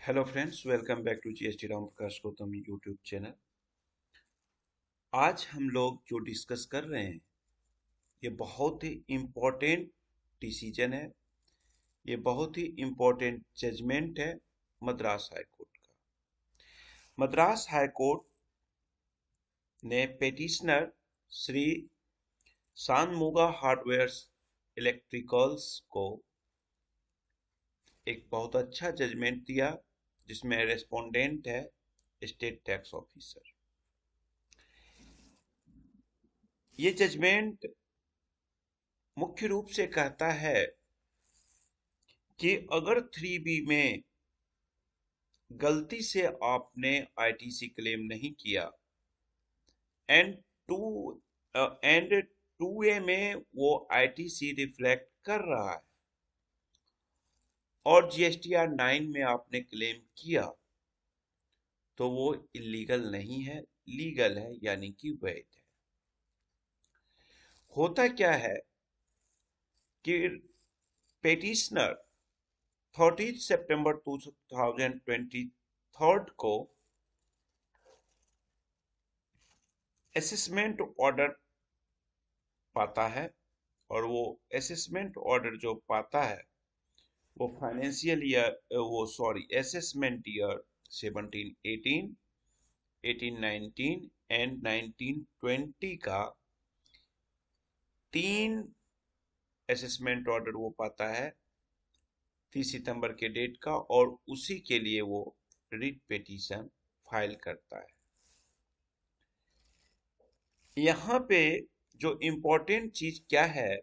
Hello friends, welcome back to GST Ram Prakash Gautam YouTube channel. आज हम लोग जो डिस्कस कर रहे हैं ये बहुत ही इम्पोर्टेंट डिसीजन है। ये बहुत ही इम्पोर्टेंट जजमेंट है मद्रास हाई कोर्ट का। मद्रास हाई कोर्ट ने पेटिशनर श्री शानमुगा हार्डवेयर इलेक्ट्रिकल्स को एक बहुत अच्छा जजमेंट दिया, जिसमें रेस्पोंडेंट है स्टेट टैक्स ऑफिसर। ये जजमेंट मुख्य रूप से कहता है कि अगर 3B में गलती से आपने आईटीसी क्लेम नहीं किया एंड टू एंड 2A में वो आईटीसी रिफ्लेक्ट कर रहा है और जीएसटीआर 9 में आपने क्लेम किया, तो वो इलीगल नहीं है, लीगल है, यानी कि वैध है। होता क्या है कि पेटिशनर 30 सितंबर 2023 को असेसमेंट ऑर्डर पाता है, और वो असेसमेंट ऑर्डर जो पाता है वो financial year assessment year 17-18, 18-19 and 19-20 का 3 असेसमेंट ऑर्डर वो पाता है 30 सितंबर के डेट का, और उसी के लिए वो रिट पिटीशन फाइल करता है। यहाँ पे जो इम्पोर्टेंट चीज क्या है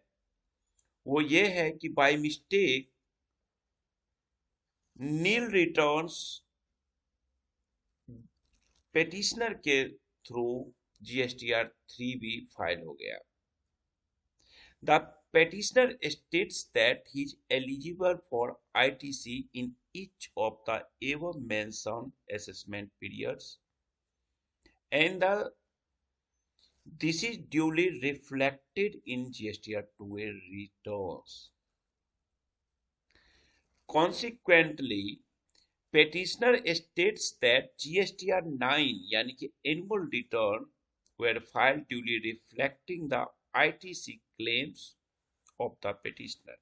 वो ये है कि by mistake nil returns petitioner के थ्रू जीएसटीआर 3B फाइल हो गया। The petitioner states that he is eligible for ITC in each of the above mentioned assessment periods, and this is duly reflected in GSTR 2A returns. Consequently, petitioner states that GSTR 9 यानी कि annual return were filed duly reflecting the ITC claims of the petitioner.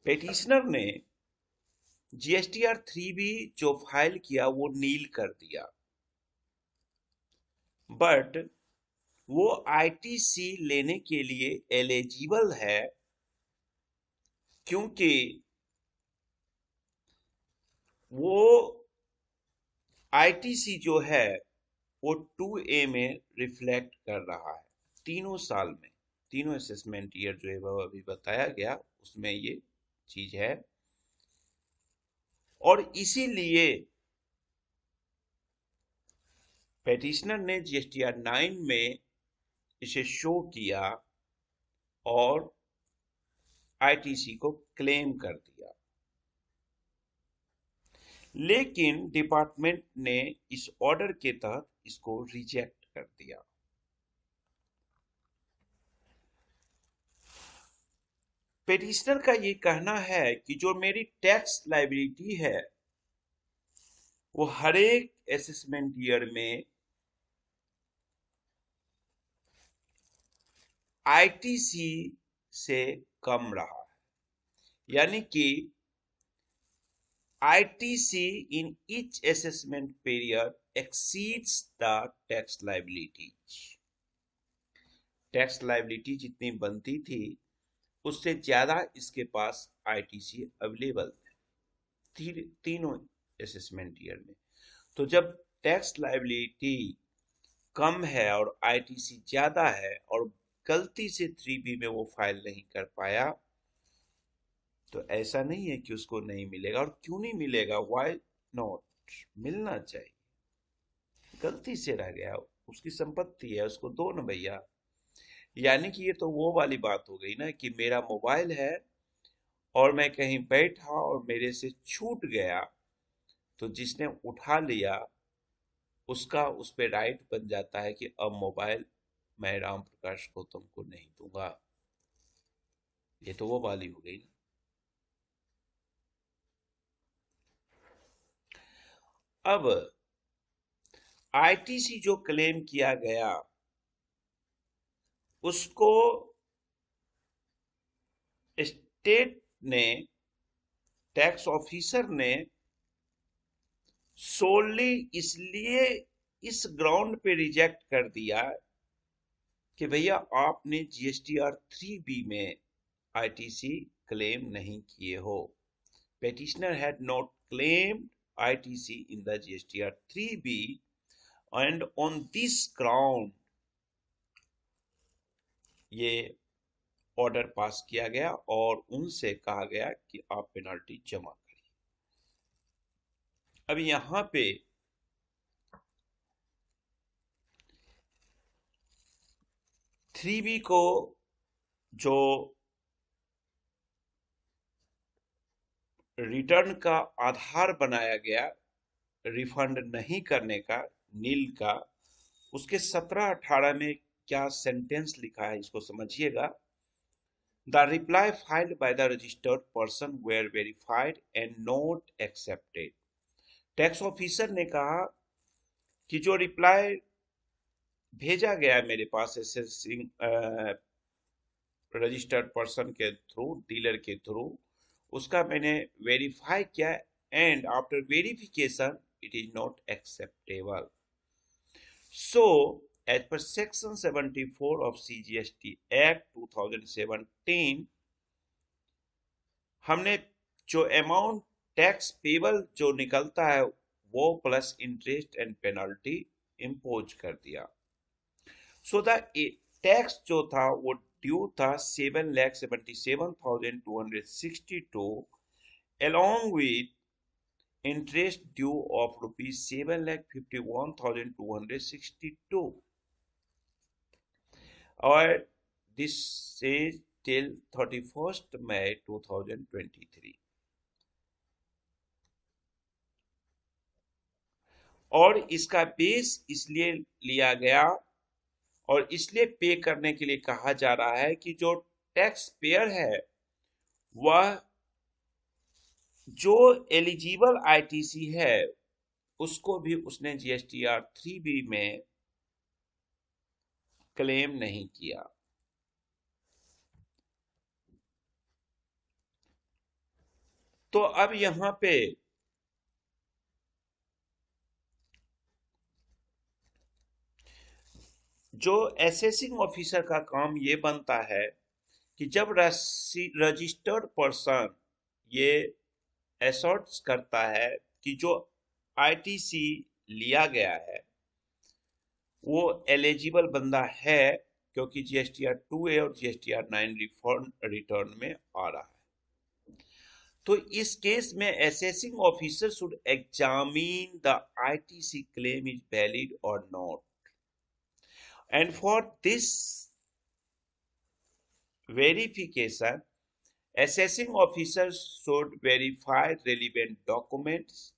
Petitioner ने GSTR 3B जो file किया वो नील कर दिया, but वो ITC लेने के लिए एलिजिबल है, क्योंकि वो आईटीसी जो है वो 2A में रिफ्लेक्ट कर रहा है। तीनों साल में, तीनों असेसमेंट ईयर जो है वो अभी बताया गया उसमें ये चीज है, और इसीलिए पेटिशनर ने जीएसटीआर 9 में इसे शो किया और आईटीसी को क्लेम कर दिया। लेकिन डिपार्टमेंट ने इस ऑर्डर के तहत इसको रिजेक्ट कर दिया। पेटिशनर का ये कहना है कि जो मेरी टैक्स लायबिलिटी है वो हर एक असेसमेंट ईयर में आईटीसी से कम रहा है, यानी कि ITC in each assessment period exceeds the tax liability. Tax liability जितनी बनती थी उससे ज्यादा इसके पास आईटीसी अवेलेबल है तीनों असेसमेंट ईयर में। तो जब टैक्स लायबिलिटी कम है और आईटीसी ज्यादा है और गलती से 3B में वो फाइल नहीं कर पाया, तो ऐसा नहीं है कि उसको नहीं मिलेगा। और क्यों नहीं मिलेगा, व्हाई नॉट, मिलना चाहिए। गलती से रह गया, उसकी संपत्ति है, उसको दो न भैया। यानी कि ये तो वो वाली बात हो गई ना कि मेरा मोबाइल है और मैं कहीं बैठा और मेरे से छूट गया, तो जिसने उठा लिया उसका उस पर राइट बन जाता है कि अब मोबाइल मैं राम प्रकाश गौतम को नहीं दूंगा। ये तो वो वाली हो गई ना। अब आईटीसी जो क्लेम किया गया उसको स्टेट ने, टैक्स ऑफिसर ने सोली इसलिए इस ग्राउंड पे रिजेक्ट कर दिया कि भैया आपने जीएसटीआर 3B में आईटीसी क्लेम नहीं किए हो। Petitioner had not claimed ITC in the GSTR 3B and on this ground ये ऑर्डर पास किया गया और उनसे कहा गया कि आप पेनल्टी जमा करिए। अब यहां पे 3B को जो रिटर्न का आधार बनाया गया रिफंड नहीं करने का, नील का, उसके 17-18 में क्या सेंटेंस लिखा है इसको समझिएगा। The reply filed by the registered person were verified and not accepted. Tax officer ने कहा कि जो रिप्लाई भेजा गया मेरे पास एसेसिंग रजिस्टर्ड पर्सन के थ्रू, डीलर के थ्रू, उसका मैंने वेरीफाई किया and after verification it is not acceptable. So as per section 74 of CGST act 2017 हमने जो अमाउंट टैक्स पेबल जो निकलता है वो plus interest and penalty impose कर दिया। सो द टैक्स जो था वो ड्यू था 7,77,262 along with interest due of rupees 7,51,262 और this is till 31st May 2023। और इसका बेस इसलिए लिया गया और इसलिए पे करने के लिए कहा जा रहा है कि जो टैक्स पेयर है वह जो एलिजिबल आईटीसी है उसको भी उसने जीएसटीआर 3B में क्लेम नहीं किया। तो अब यहां पे जो असेसिंग ऑफिसर का काम ये बनता है कि जब रजिस्टर्ड पर्सन ये असर्ट्स करता है कि जो आईटीसी लिया गया है वो एलिजिबल बंदा है क्योंकि जीएसटीआर 2A और जीएसटीआर 9 रिटर्न में आ रहा है, तो इस केस में assessing officer should examine the ITC claim is valid और not, and for this verification assessing officers should verify relevant documents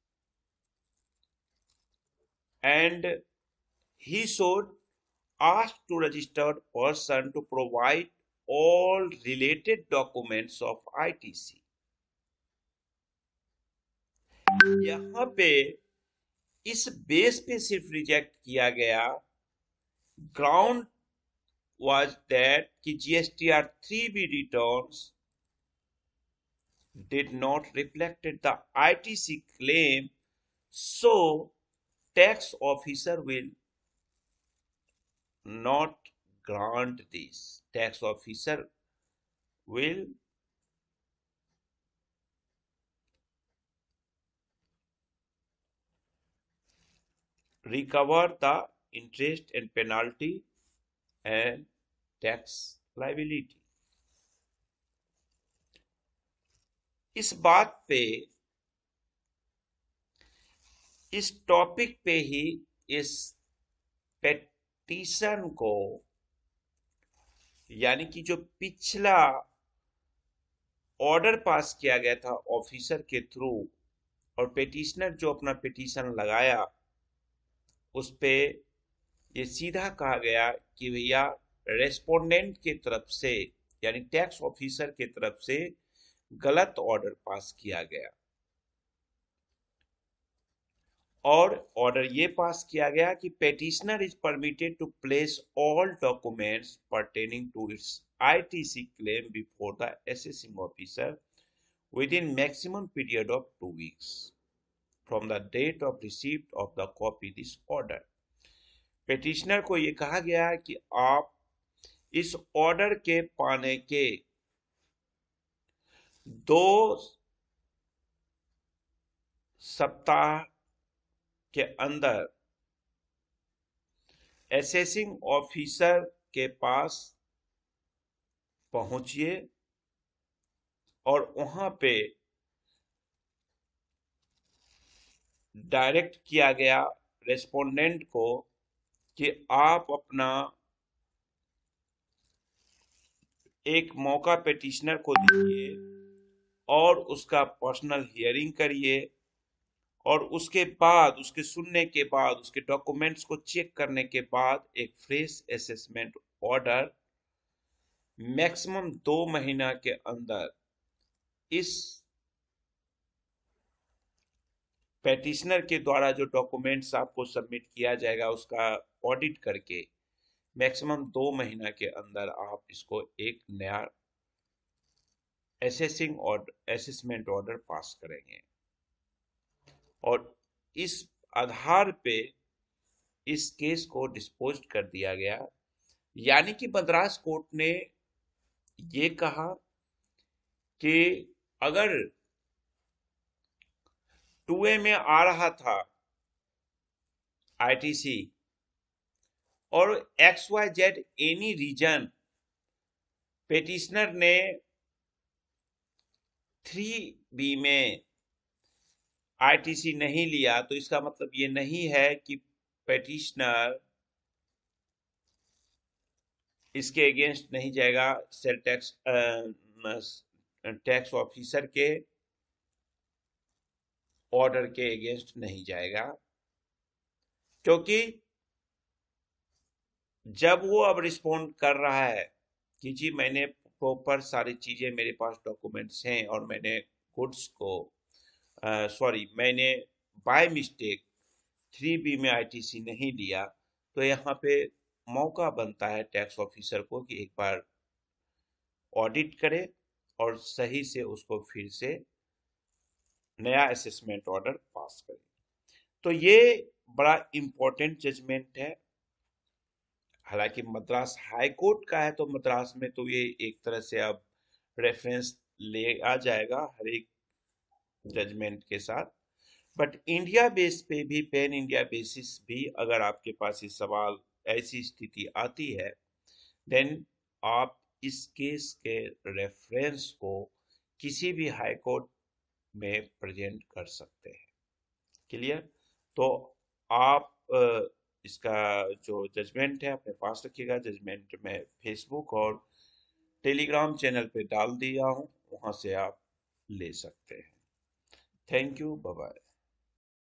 and he should ask to registered person to provide all related documents of ITC। यहां पे इस base पे सिर्फ reject किया गया, ground was that कि GSTR 3B returns did not reflect the ITC claim, so tax officer will not grant this. Tax officer will recover the interest and penalty and tax liability। इस बात पे, इस topic पे ही इस petition को, यानी कि जो पिछला ऑर्डर पास किया गया था ऑफिसर के थ्रू और पेटिशनर जो अपना पिटीशन लगाया उस पे ये सीधा कहा गया कि भैया रेस्पोंडेंट की तरफ से यानी टैक्स ऑफिसर के तरफ से गलत ऑर्डर पास किया गया, और ऑर्डर ये पास किया गया कि petitioner is permitted to place all documents pertaining to its ITC claim before the assessing officer with in maximum period of 2 weeks from the date of receipt of the copy this order. Petitioner को ये कहा गया है कि आप इस order के पाने के 2 सप्ताह के अंदर असेसिंग ऑफिसर के पास पहुंचिए और वहां पे डायरेक्ट किया गया रेस्पोंडेंट को कि आप अपना एक मौका पेटिशनर को दीजिए और उसका पर्सनल हियरिंग करिए, और उसके बाद, उसके सुनने के बाद, उसके डॉक्यूमेंट्स को चेक करने के बाद एक फ्रेश असेसमेंट ऑर्डर मैक्सिमम 2 महीना के अंदर इस पेटिशनर के द्वारा जो डॉक्यूमेंट्स आपको सबमिट किया जाएगा उसका ऑडिट करके मैक्सिमम 2 महीना के अंदर आप इसको एक नया assessing order, assessment order pass करेंगे। और इस आधार पे इस केस को डिस्पोज कर दिया गया, यानी कि मद्रास कोर्ट ने ये कहा कि अगर 2A में आ रहा था आईटीसी और XYZ एनी रीजन पेटिशनर ने 3B में आईटीसी नहीं लिया, तो इसका मतलब ये नहीं है कि पेटिशनर इसके अगेंस्ट नहीं जाएगा, सेल टैक्स ऑफिसर के ऑर्डर के अगेंस्ट नहीं जाएगा, क्योंकि जब वो अब रिस्पोंड कर रहा है कि जी मैंने प्रॉपर सारी चीजें, मेरे पास डॉक्यूमेंट्स हैं और मैंने गुड्स को मैंने बाय मिस्टेक 3B में आईटीसी नहीं लिया, तो यहाँ पे मौका बनता है टैक्स ऑफिसर को कि एक बार ऑडिट करे और सही से उसको फिर से नया असेसमेंट ऑर्डर पास करे। तो ये बड़ा इंपॉर्टेंट जजमेंट है। हालांकि मद्रास हाई कोर्ट का है तो मद्रास में तो ये एक तरह से अब रेफरेंस ले आ जाएगा हर एक जजमेंट के साथ, बट इंडिया बेस पे भी, पैन इंडिया बेसिस भी अगर आपके पास ये सवाल, ऐसी स्थिति आती है, देन आप इस केस के रेफरेंस को किसी भी हाई कोर्ट में प्रेजेंट कर सकते हैं। क्लियर? तो आप इसका जो जजमेंट है अपने पास रखिएगा। जजमेंट मैं फेसबुक और टेलीग्राम चैनल पे डाल दिया हूँ, वहां से आप ले सकते हैं। Thank you, bye bye.